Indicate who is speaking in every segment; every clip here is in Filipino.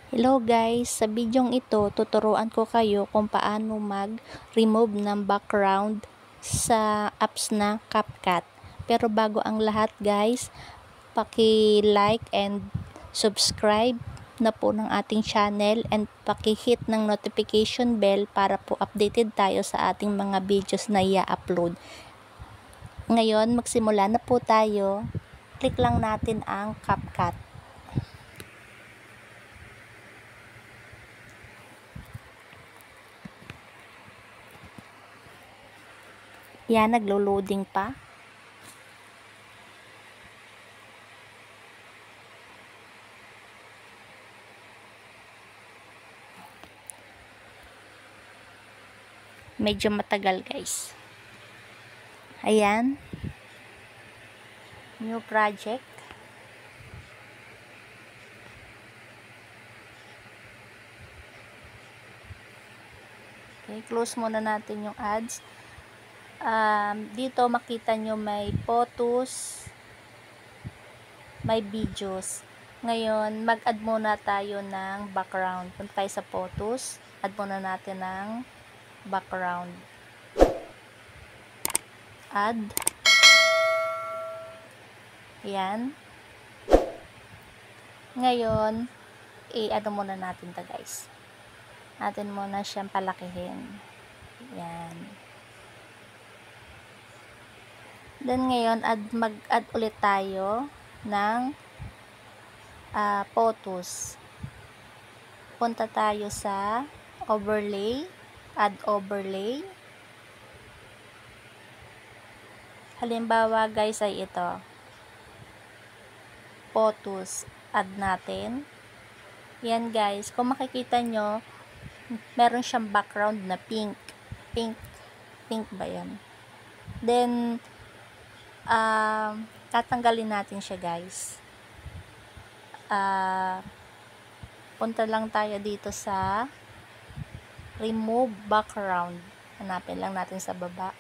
Speaker 1: Hello guys, sa bidyong ito tuturuan ko kayo kung paano mag-remove ng background sa apps na CapCut. Pero bago ang lahat guys, paki-like and subscribe na po ng ating channel and paki-hit ng notification bell para po updated tayo sa ating mga videos na i-upload. Ngayon, magsimula na po tayo. Click lang natin ang CapCut. Yan, naglo-loading pa. Medyo matagal guys. Ayan. New project. Okay, close muna natin yung ads. Dito makita nyo may photos, may videos. Ngayon, mag-add muna tayo ng background. Punta tayo sa photos. Add muna natin ng background. Add. Ayan. Ngayon, i-ano muna natin to guys. Natin muna siyang palakihin. Ayan. Then ngayon, mag-add ulit tayo ng photos. Punta tayo sa overlay, add overlay. Halimbawa guys ay ito. Photos, add natin. Yan guys, kung makikita nyo, meron siyang background na pink. Pink ba yan? Then, tatanggalin natin siya guys. Punta lang tayo dito sa remove background. Hanapin lang natin sa baba.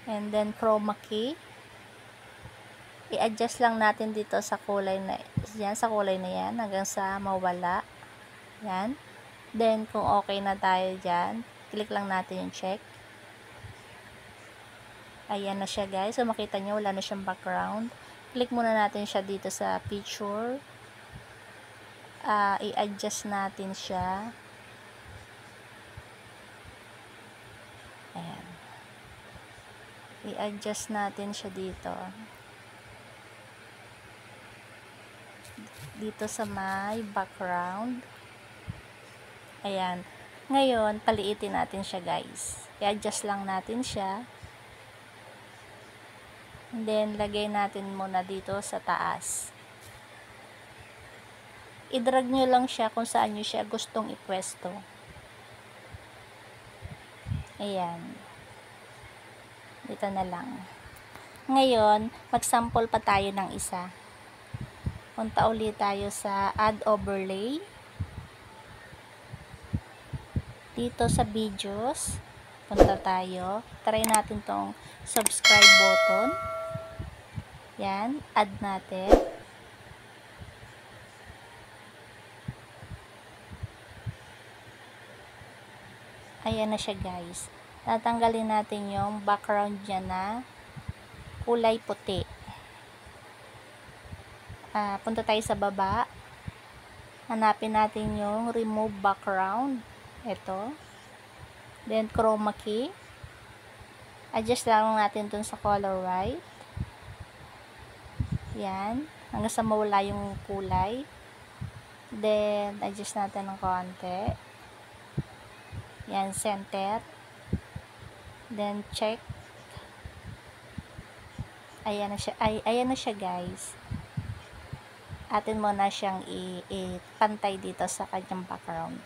Speaker 1: And then chroma key. I-adjust lang natin dito sa kulay na yan, hanggang sa mawala. Yan. Then kung okay na tayo diyan, click lang natin yung check. Ayan na siya guys. So makita nyo, wala na siyang background. Click muna natin siya dito sa picture. I-adjust natin siya. Ayan. I-adjust natin siya dito. Dito sa may background. Ayan. Ngayon, paliitin natin siya guys. I-adjust lang natin siya. And then, lagay natin muna dito sa taas. I-drag nyo lang siya kung saan nyo siya gustong ipwesto. Ayan. Dito na lang. Ngayon, mag-sample pa tayo ng isa. Punta ulit tayo sa add overlay. Dito sa videos, punta tayo. Try natin tong subscribe button. Yan, add natin. Ayan na siya guys. Tatanggalin natin yung background niya na kulay puti. Punta tayo sa baba. Hanapin natin yung remove background. Ito. Then chroma key. Adjust lang natin dun sa color white. Yan. Hanggang sa mawala yung kulay. Then adjust natin ng konti. Yan, center. Then check. Ayan na siya. Ayan na siya guys. Atin mo na siyang i-pantay dito sa kanyang background.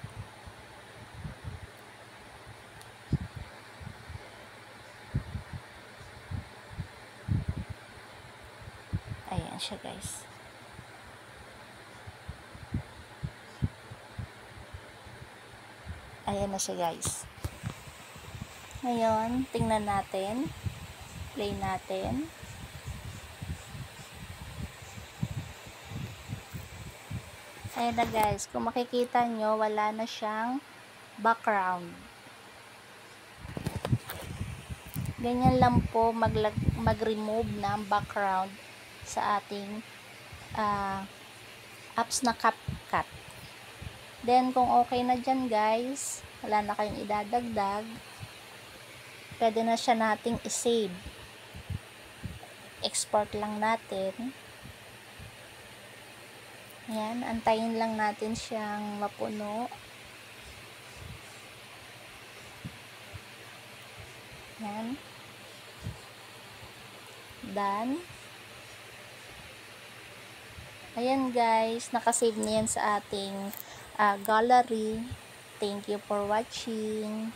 Speaker 1: Ayan siya guys. Ayan na siya guys. Ngayon, tingnan natin. Play natin. Ayan na guys, kung makikita nyo, wala na siyang background. Ganyan lang po mag-remove ng background sa ating apps na CapCut. Then, kung okay na dyan guys, wala na kayong idadagdag, pwede na siya nating i-save. Export lang natin. Yan, antayin lang natin siyang mapuno. Yan. Done. Ayan guys, nakasave na yan sa ating gallery. Thank you for watching.